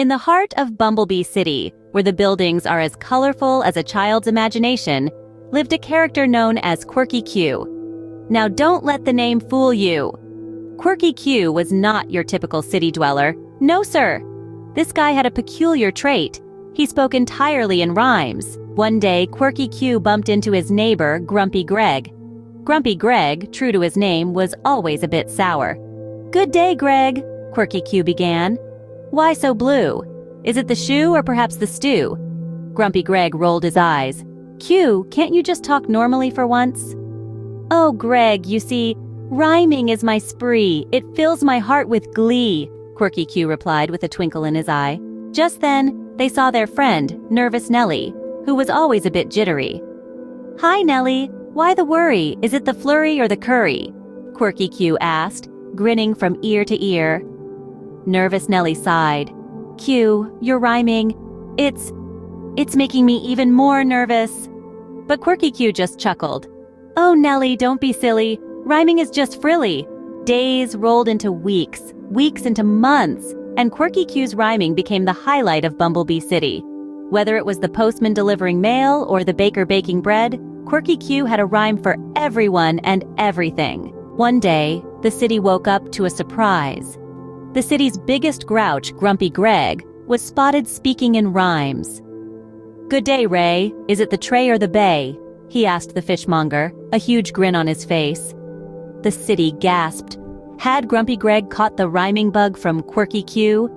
In the heart of Bumblebee City, where the buildings are as colorful as a child's imagination, lived a character known as Quirky Q. Now don't let the name fool you. Quirky Q was not your typical city dweller. No, sir. This guy had a peculiar trait. He spoke entirely in rhymes. One day, Quirky Q bumped into his neighbor, Grumpy Greg. Grumpy Greg, true to his name, was always a bit sour. "Good day, Greg," Quirky Q began. "Why so blue? Is it the shoe or perhaps the stew?" Grumpy Greg rolled his eyes. "Q, can't you just talk normally for once?" "Oh, Greg, you see, rhyming is my spree. It fills my heart with glee," Quirky Q replied with a twinkle in his eye. Just then, they saw their friend, Nervous Nellie, who was always a bit jittery. "Hi, Nellie. Why the worry? Is it the flurry or the curry?" Quirky Q asked, grinning from ear to ear. Nervous Nellie sighed. "Q, your rhyming, it's making me even more nervous." But Quirky Q just chuckled. "Oh, Nellie, don't be silly. Rhyming is just frilly." Days rolled into weeks, weeks into months, and Quirky Q's rhyming became the highlight of Bumblebee City. Whether it was the postman delivering mail or the baker baking bread, Quirky Q had a rhyme for everyone and everything. One day, the city woke up to a surprise. The city's biggest grouch, Grumpy Greg, was spotted speaking in rhymes. "Good day, Ray. Is it the tray or the bay?" he asked the fishmonger, a huge grin on his face. The city gasped. Had Grumpy Greg caught the rhyming bug from Quirky Q?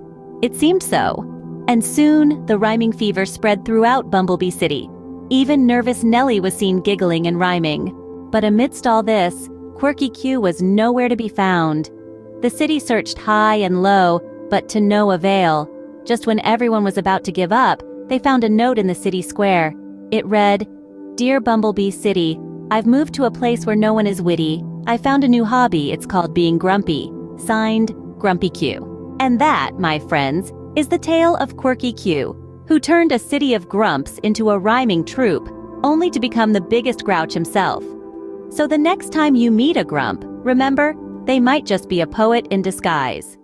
It seemed so. And soon, the rhyming fever spread throughout Bumblebee City. Even Nervous Nellie was seen giggling and rhyming. But amidst all this, Quirky Q was nowhere to be found. The city searched high and low, but to no avail. Just when everyone was about to give up, they found a note in the city square. It read, "Dear Bumblebee City, I've moved to a place where no one is witty. I found a new hobby, it's called being grumpy. Signed, Grumpy Q." And that, my friends, is the tale of Quirky Q, who turned a city of grumps into a rhyming troupe, only to become the biggest grouch himself. So the next time you meet a grump, remember, they might just be a poet in disguise.